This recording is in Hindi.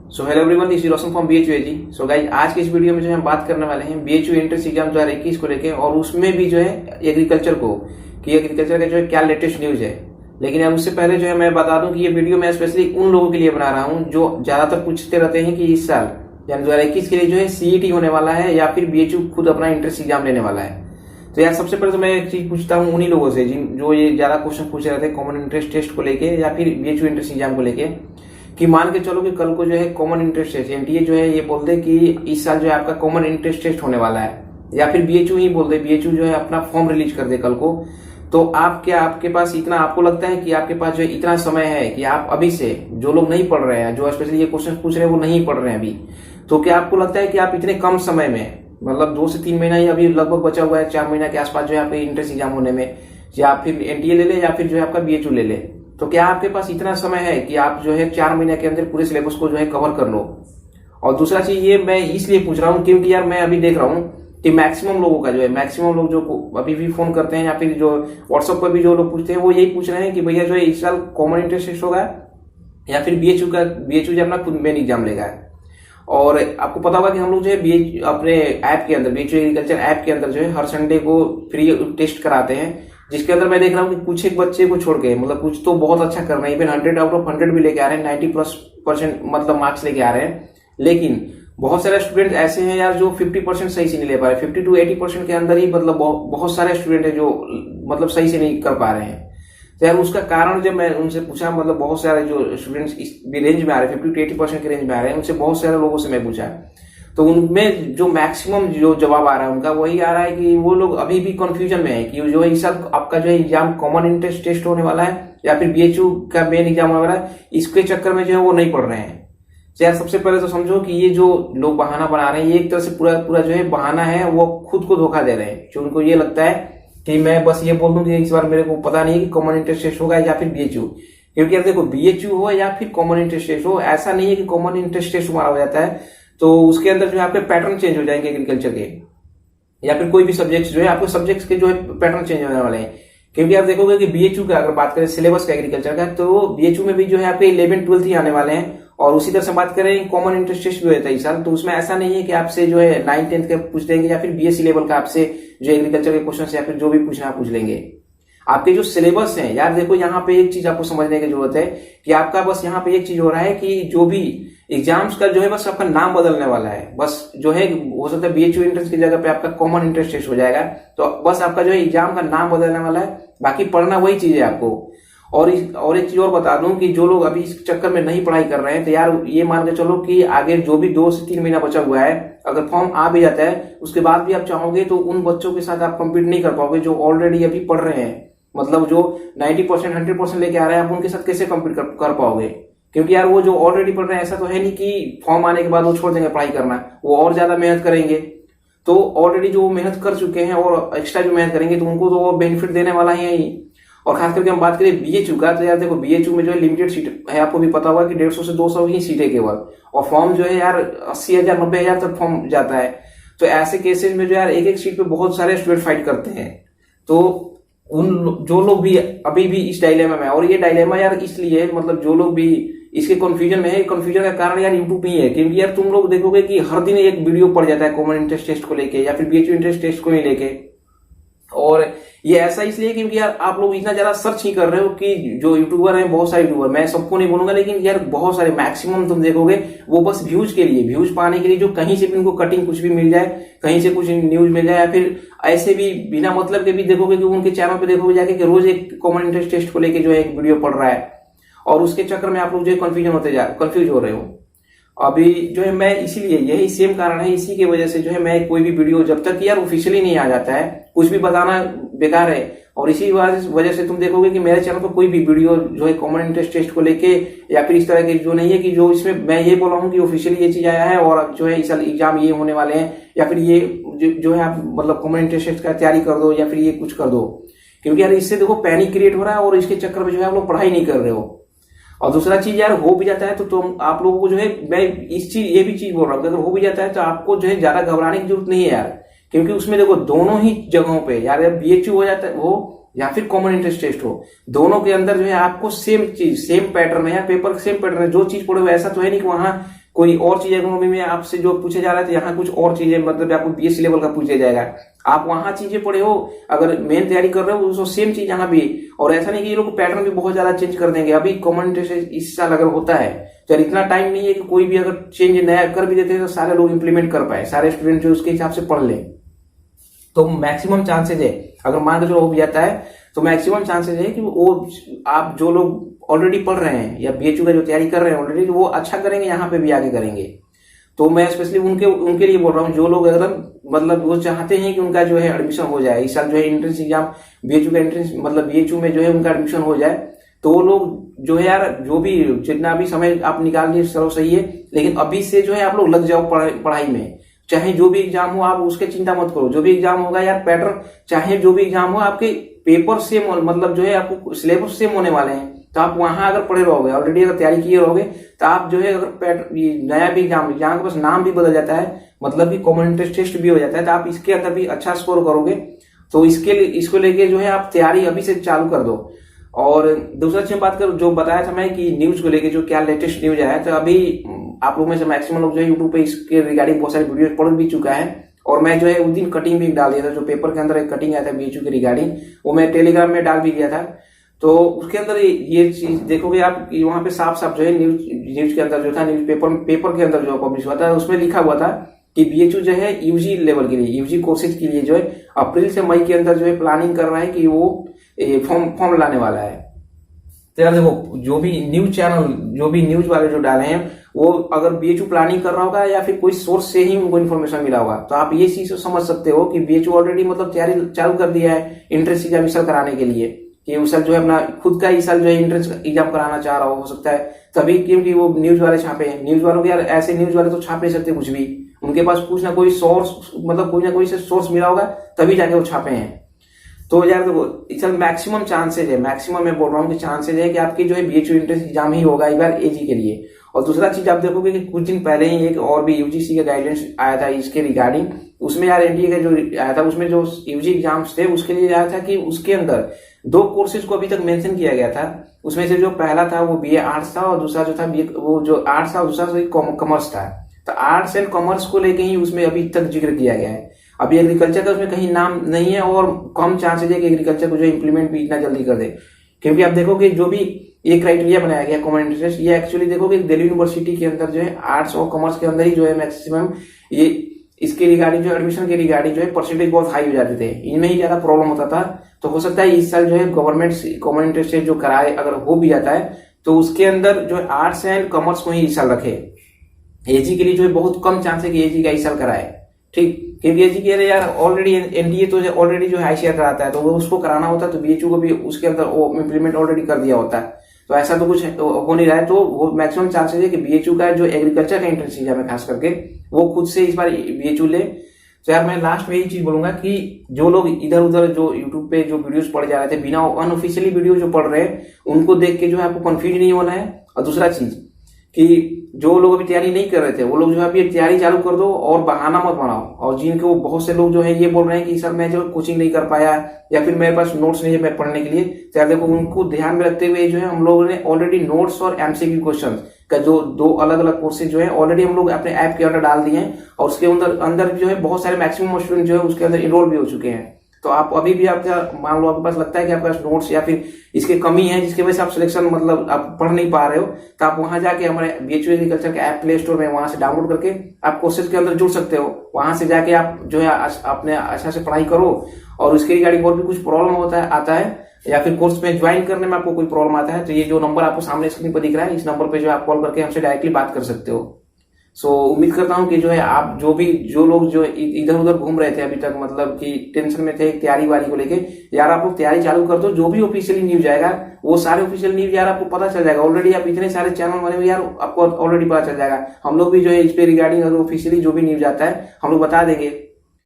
So hello everyone, this is Roshan from BHUAG. So guys, आज के इस वीडियो में जो है हम बात करने वाले हैं बीएचयू एंट्रेंस एग्जाम 2021 को लेके, और उसमें भी जो है एग्रीकल्चर का जो है क्या लेटेस्ट न्यूज है। लेकिन यार उससे पहले जो है मैं बता दूं कि ये वीडियो मैं स्पेशली उन लोगों के लिए बना रहा हूं जो ज्यादातर पूछते रहते हैं कि इस साल यानी 2021 के लिए जो है सीईटी होने वाला है या फिर बीएचयू खुद अपना एंट्रेंस एग्जाम लेने वाला है। तो यार सबसे पहले तो मैं एक चीज पूछता हूँ उन्हीं लोगों से जो ये ज्यादा क्वेश्चन पूछ रहे थे कॉमन इंटरेस्ट टेस्ट को लेके या फिर बीएचयू एंट्रेंस एग्जाम को लेके, कि मान के चलो कि कल को जो है कॉमन इंटरेस्ट टेस्ट एनटीए जो है ये बोल दे कि इस साल जो है आपका कॉमन इंटरेस्ट टेस्ट होने वाला है, या फिर बीएचयू ही बोल दे, बीएचयू जो है अपना फॉर्म रिलीज कर दे कल को, तो आपके पास इतना, आपको लगता है कि आपके पास जो है इतना समय है कि आप अभी से, जो लोग नहीं पढ़ रहे हैं, जो स्पेशली ये क्वेश्चन पूछ रहे हैं वो नहीं पढ़ रहे हैं अभी, तो क्या आपको लगता है कि आप इतने कम समय में, मतलब 2 से 3 महीना ही अभी लगभग बचा हुआ है, 4 महीना के आसपास जो है आपके इंट्रेंस एग्जाम होने में, या फिर एनटीए ले ले या फिर जो है आपका बीएचयू ले ले, तो क्या आपके पास इतना समय है कि आप जो है 4 महीने के अंदर पूरे सिलेबस को जो है कवर कर लो। और दूसरा चीज ये मैं इसलिए पूछ रहा हूँ क्योंकि यार मैं अभी देख रहा हूँ कि मैक्सिमम लोगों का जो है, मैक्सिमम लोग जो अभी भी फोन करते हैं या फिर जो व्हाट्सएप पर भी जो लोग पूछते हैं वो यही पूछ रहे हैं कि भैया जो है इस साल कॉमन इंटरेस्ट टेस्ट होगा या फिर बीएचयू जो अपना खुद मेन एग्जाम लेगा। और आपको पता होगा कि हम लोग जो है अपने ऐप के अंदर, बीएचयू एग्रीकल्चर ऐप के अंदर जो है हर संडे को फ्री टेस्ट कराते हैं, जिसके अंदर मैं देख रहा हूँ कि कुछ एक बच्चे को छोड़ के, मतलब कुछ तो बहुत अच्छा कर रहे हैं, इवन 100 आउट ऑफ 100 भी लेके आ रहे हैं, 90+% मतलब मार्क्स लेके आ रहे हैं। लेकिन बहुत सारे स्टूडेंट ऐसे हैं यार जो 50% सही से नहीं ले पा रहे, 50 to 80% के अंदर ही, मतलब बहुत सारे स्टूडेंट है जो मतलब सही से नहीं कर पा रहे हैं। तो यार उसका कारण जब मैं उनसे पूछा, मतलब बहुत सारे जो स्टूडेंट्स इस रेंज में आ रहे हैं, 50 to 80% के रेंज में आ रहे हैं, उनसे बहुत सारे लोगों से मैं पूछा, तो उनमें जो मैक्सिमम जो जवाब आ रहा है उनका वही आ रहा है कि वो लोग अभी भी कंफ्यूजन में है कि जो है इस साल आपका जो है एग्जाम कॉमन इंटरेस्ट टेस्ट होने वाला है या फिर बीएचयू का मेन एग्जाम होने वाला है, इसके चक्कर में जो है वो नहीं पढ़ रहे हैं। तो यार सबसे पहले तो समझो कि ये जो लोग बहाना बना रहे हैं ये एक तरह से पूरा जो है बहाना है, वो खुद को धोखा दे रहे हैं। जो उनको ये लगता है कि मैं बस ये बोल दूं कि इस बार मेरे को पता नहीं कि कॉमन इंटरेस्ट टेस्ट होगा या फिर बीएचयू, क्योंकि यार देखो बीएचयू हो या फिर कॉमन इंटरेस्ट टेस्ट हो, ऐसा नहीं है कि कॉमन इंटरेस्ट टेस्ट हमारा हो जाता है तो उसके अंदर जो है आपके पैटर्न चेंज हो जाएंगे एग्रीकल्चर के, या फिर कोई भी सब्जेक्ट जो है आपके सब्जेक्ट्स के जो है पैटर्न चेंज होने वाले हैं। क्योंकि आप देखोगे कि बीएचयू का अगर बात करें सिलेबस का एग्रीकल्चर का, तो बीएचयू में भी जो है आपके 11th 12th ही आने वाले हैं। और उसी तरह से बात करें कॉमन इंटरेस्ट टेस्ट भी होता है इस साल, तो उसमें ऐसा नहीं है कि आपसे जो है 9th 10th का पूछ देंगे या फिर बीएससी लेवल का आपसे जो एग्रीकल्चर के क्वेश्चन या फिर जो भी पूछना पूछ लेंगे। आपके जो सिलेबस है यार, देखो यहाँ पे एक चीज आपको समझने की जरूरत है कि आपका बस यहाँ पे एक चीज हो रहा है कि जो भी एग्जाम्स का जो है बस आपका नाम बदलने वाला है, बस जो है हो सकता है बीएचयू एंट्रेंस की जगह पे आपका कॉमन इंटरेस्ट टेस्ट हो जाएगा, तो बस आपका जो है एग्जाम का नाम बदलने वाला है, बाकी पढ़ना वही चीज है आपको। और एक चीज और बता दूं कि जो लोग अभी इस चक्कर में नहीं पढ़ाई कर रहे हैं, तो यार ये मान के चलो कि आगे जो भी 2 से 3 महीना बचा हुआ है, अगर फॉर्म आ भी जाता है उसके बाद भी आप चाहोगे तो उन बच्चों के साथ आप कम्पीट नहीं कर पाओगे जो ऑलरेडी अभी पढ़ रहे हैं, मतलब जो 90% 100% लेके आ रहे हैं, आप उनके साथ कैसे कम्पीट कर पाओगे? क्योंकि यार वो जो ऑलरेडी पढ़ रहे हैं, ऐसा तो है नहीं कि फॉर्म आने के बाद वो छोड़ देंगे पढ़ाई करना, वो और ज्यादा मेहनत करेंगे। तो ऑलरेडी जो मेहनत कर चुके हैं और एक्स्ट्रा जो मेहनत करेंगे तो उनको तो वो बेनिफिट देने वाला ही। और खास करके हम बात करें बीएचयू का, तो यार देखो बीएचयू में जो है लिमिटेड सीट है, आपको भी पता होगा कि 150 से 200 ही सीटें केवल, और फॉर्म जो है यार 80,000 90,000 तक फॉर्म जाता है। तो ऐसे केसेस में जो यार एक सीट पे बहुत सारे स्टूडेंट फाइट करते हैं। तो जो लोग भी अभी भी इस डायलेमा में, और ये डायलेमा यार इसलिए है, मतलब जो लोग भी इसके कंफ्यूजन में है, कंफ्यूजन का कारण यार यूट्यूब ही है। क्योंकि यार तुम लोग देखोगे कि हर दिन एक वीडियो पड़ जाता है कॉमन इंटरेस्ट टेस्ट को लेके या फिर बीएचयू इंटरेस्ट टेस्ट को ही लेके, और ये ऐसा इसलिए क्योंकि यार आप लोग इतना ज्यादा सर्च ही कर रहे हो कि जो यूट्यूबर हैं, बहुत सारे यूट्यूबर, मैं सबको नहीं बोलूंगा लेकिन यार बहुत सारे मैक्सिमम तुम देखोगे वो बस व्यूज के लिए, व्यूज पाने के लिए, जो कहीं से भी उनको कटिंग कुछ भी मिल जाए, कहीं से कुछ न्यूज मिल जाए, या फिर ऐसे भी बिना मतलब के भी देखोगे कि उनके चैनल पे देखोगे जाके कि रोज एक कॉमन इंटरेस्ट टेस्ट को लेके जो है एक वीडियो पड़ रहा है, और उसके चक्कर में आप लोग जो है कंफ्यूज हो रहे हो। अभी जो है मैं इसीलिए, यही सेम कारण है, इसी की वजह से जो है मैं कोई भी वीडियो जब तक यार ऑफिशियली नहीं आ जाता है, कुछ भी बताना बेकार है। और इसी वजह से तुम देखोगे कि मेरे चैनल पर कोई भी वीडियो जो है कॉमन इंटरेस्ट टेस्ट को लेके या फिर इस तरह के जो नहीं है कि जो इसमें मैं ये बोला हूँ कि ऑफिशियली ये चीज आया है और जो है इस साल एग्जाम ये होने वाले हैं, या फिर ये जो है आप मतलब कॉमन इंटरेस्ट टेस्ट का तैयारी कर दो या फिर ये कुछ कर दो। क्योंकि यार इससे देखो पैनिक क्रिएट हो रहा है और इसके चक्कर में जो है आप लोग पढ़ाई नहीं कर रहे हो। और दूसरा चीज यार हो भी जाता है तो तुम आप लोगों को जो है, मैं ये भी चीज बोल रहा हूँ, अगर हो भी जाता है तो आपको जो है ज्यादा घबराने की जरूरत नहीं है यार, क्योंकि उसमें देखो दोनों ही जगहों पे यार बीएचयू हो जाता है, वो या फिर कॉमन इंटरेस्ट टेस्ट हो, दोनों के अंदर जो है आपको सेम चीज, सेम पैटर्न है या पेपर सेम पैटर्न है, जो चीज पढ़े हो ऐसा तो है नहीं कि वहां कोई और चीज इकोनॉमी में आपसे जो पूछा जा रहा है तो यहाँ कुछ और चीजें मतलब आपको बीएससी लेवल का पूछा जाएगा। आप वहां चीजें पढ़े हो, अगर मेन तैयारी कर रहे हो तो सेम चीज यहाँ भी, और ऐसा नहीं कि ये लोग पैटर्न भी बहुत ज्यादा चेंज कर देंगे। अभी कॉमन इंटरेस्ट इस साल अगर होता है तो इतना टाइम नहीं है कि कोई भी अगर चेंज नया कर भी देते हैं तो सारे लोग इंप्लीमेंट कर पाए, सारे स्टूडेंट जो उसके हिसाब से पढ़ ले। तो मैक्सिमम चांसेज है, अगर मान के चलो हो भी जाता है तो मैक्सिमम चांसेज है कि वो आप जो लोग ऑलरेडी पढ़ रहे हैं या बीएचयू का जो तैयारी कर रहे हैं ऑलरेडी, वो अच्छा करेंगे, यहाँ पे भी आगे करेंगे। तो मैं स्पेशली उनके लिए बोल रहा हूँ जो लोग एकदम मतलब वो चाहते हैं कि उनका जो है एडमिशन हो जाए इस साल, जो है एंट्रेंस एग्जाम बीएचयू का एंट्रेंस मतलब बीएचयू में जो है उनका एडमिशन हो जाए, तो वो लोग जो है यार जो भी जितना भी समय आप निकाल लिए चलो सही है, लेकिन अभी से जो है आप लोग लग जाओ पढ़ाई में। चाहे जो भी एग्जाम हो आप उसके चिंता मत करो, जो भी एग्जाम होगा यार पैटर्न, चाहे जो भी एग्जाम हो आपके पेपर सेम मतलब जो है आपको सिलेबस सेम होने वाले हैं। तो आप वहां अगर पढ़े रहोगे, ऑलरेडी अगर तैयारी किए रहोगे, तो आप जो है अगर नया भी एग्जाम के पास नाम भी बदल जाता है, मतलब कि कॉमन इंटरेस्ट टेस्ट भी हो जाता है, तो आप इसके अंदर भी अच्छा स्कोर करोगे। तो इसको लेके जो है आप तैयारी अभी से चालू कर दो। और दूसरा चीज बात करूं, जो बताया था मैं कि न्यूज को लेके जो क्या लेटेस्ट न्यूज है, तो अभी आप लोग में से मैक्सिमम लोग जो है यूट्यूब पे इसके रिगार्डिंग बहुत सारी वीडियो पढ़ भी चुका है, और मैं जो है उस दिन कटिंग भी डाल दिया था, जो पेपर के अंदर एक कटिंग आया था बीएचयू के रिगार्डिंग, वो मैं टेलीग्राम में डाल भी दिया था। तो उसके अंदर ये चीज देखोगे आप, वहां पे साफ साफ जो है न्यूज के अंदर जो था, न्यूज पेपर के अंदर जो पब्लिश हुआ था उसमें लिखा हुआ था कि बीएचयू जो है यूजी लेवल के लिए, यूजी कोर्सेज के लिए जो है अप्रैल से मई के अंदर जो है प्लानिंग कर रहा है कि वो फॉर्म लाने वाला है। तो यार देखो, जो भी न्यूज चैनल, जो भी न्यूज वाले जो डाले हैं, वो अगर बीएचयू प्लानिंग कर रहा होगा या फिर कोई सोर्स से ही उनको इन्फॉर्मेशन मिला होगा, तो आप ये चीज समझ सकते हो कि बीएचयू ऑलरेडी मतलब तैयारी चालू कर दिया है एंट्रेंस एग्जाम इस साल कराने के लिए, कि उस साल जो है अपना खुद का इस साल जो है एंट्रेंस एग्जाम कराना चाह रहा हो सकता है तभी, क्योंकि वो न्यूज वाले छापे हैं। न्यूज वालों के यार ऐसे न्यूज वाले तो छाप नहीं सकते कुछ भी, उनके पास कुछ ना कोई सोर्स, मतलब कोई ना कोई से सोर्स मिला होगा तभी जाके वो छापे हैं। तो यार देखो, इस साल मैक्सिमम चांसेज है, मैक्सिमम मैं बोल रहा हूँ कि चांसेज है कि आपकी जो है बीएचयू एंट्रेंस एग्जाम ही होगा इस बार एजी के लिए। और दूसरा चीज आप देखोगे कि कुछ दिन पहले ही एक और भी यूजीसी का गाइडेंस आया था इसके रिगार्डिंग, उसमें यार एनटीए का जो आया था उसमें जो यूजी एग्जाम्स थे उसके लिए आया था कि उसके अंदर 2 कोर्सेज को अभी तक मेंशन किया गया था। उसमें से जो पहला था वो बीए आर्ट्स था, और दूसरा जो था वो जो आर्ट्स था दूसरा कॉमर्स था। तो आर्ट्स एंड कॉमर्स को लेके ही उसमें अभी तक जिक्र किया गया है। अभी एग्रीकल्चर का उसमें कहीं नाम नहीं है, और कम चांसेज है कि एग्रीकल्चर को जो इम्प्लीमेंट भी इतना जल्दी कर दे, क्योंकि आप देखोगे जो भी ये क्राइटेरिया बनाया गया कॉमन इंटरेस्ट, ये एक्चुअली देखोगे दिल्ली यूनिवर्सिटी के अंदर जो है आर्ट्स और कॉमर्स के अंदर ही जो है मैक्सिमम ये इसके रिगार्डिंग जो एडमिशन के रिगार्डिंग जो है परसेंटेज बहुत हाई हो जाते थे, इनमें ही ज्यादा प्रॉब्लम होता था। तो हो सकता है इस साल जो है गवर्नमेंट कॉमन इंटरेस्ट जो कराए, अगर हो भी जाता है तो उसके अंदर जो है आर्ट्स एंड कॉमर्स को ही इस साल रखे। एजी के लिए जो है बहुत कम चांस है कि एजी का इस साल कराए, ठीक, क्योंकि एजी के लिए यार ऑलरेडी एनडीए तो ऑलरेडी जो है आईसीआर कराता है, तो वो उसको कराना होता है, तो बीएचयू को भी उसके अंदर वो इम्प्लीमेंट ऑलरेडी कर दिया होता है। तो ऐसा तो कुछ हो नहीं रहा है, तो वो मैक्सिमम चांसेस है कि बीएचयू का जो एग्रीकल्चर का एंट्रेंस एग्जाम है खास करके वो खुद से इस बार बीएचयू ले। तो यार मैं लास्ट में यही चीज बोलूंगा कि जो लोग इधर उधर जो यूट्यूब पे जो वीडियोस पढ़ जा रहे थे बिना अनऑफिशियली वीडियो जो पढ़ रहे हैं, उनको देख के जो है आपको कंफ्यूज नहीं होना है। और दूसरा चीज कि जो लोग अभी तैयारी नहीं कर रहे थे वो लोग जो है अभी तैयारी चालू कर दो और बहाना मत बनाओ। और जिनको बहुत से लोग जो है ये बोल रहे हैं कि सर मैं जो कोचिंग नहीं कर पाया या फिर मेरे पास नोट्स नहीं है मैं पढ़ने के लिए, तो यार देखो उनको ध्यान में रखते हुए जो है हम लोगों ने ऑलरेडी नोट्स और एमसीक्यू क्वेश्चन का जो 2 अलग अलग कोर्सेज जो है ऑलरेडी हम लोग अपने ऐप के अंदर डाल दिए हैं, और उसके अंदर जो है बहुत सारे मैक्सिमम स्टूडेंट जो है उसके अंदर इनरोल भी हो चुके हैं। तो आप अभी भी आपका मान लो आपके पास लगता है कि आपके पास नोट्स या फिर इसके कमी है जिसकी वजह से आप सिलेक्शन मतलब आप पढ़ नहीं पा रहे हो, तो आप वहां जाके हमारे बीएचयू एग्रीकल्चर के ऐप प्ले स्टोर में वहां से डाउनलोड करके आप कोर्सेज के अंदर जुड़ सकते हो। वहां से जाके आप जो है अपने अच्छा से पढ़ाई करो, और उसके रिगार्डिंग और भी कुछ प्रॉब्लम आता है या फिर कोर्स में ज्वाइन करने में आपको कोई प्रॉब्लम आता है, तो ये जो नंबर आपको सामने स्क्रीन पर दिख रहा है इस नंबर पे जो आप कॉल करके हमसे डायरेक्टली बात कर सकते हो। सो उम्मीद करता हूं कि जो है आप जो लोग जो इधर उधर घूम रहे थे अभी तक, मतलब कि टेंशन में थे तैयारी वारी को लेके, यार आप लोग तैयारी चालू कर दो। जो भी ऑफिशियली न्यूज आएगा वो सारे ऑफिशियल न्यूज यार आपको पता चल जाएगा। ऑलरेडी आप इतने सारे चैनल बने हुए यार आपको ऑलरेडी पता चल जाएगा। हम लोग भी जो है इस पे रिगार्डिंग अगर ऑफिशियली जो भी न्यूज आता है हम लोग बता देंगे।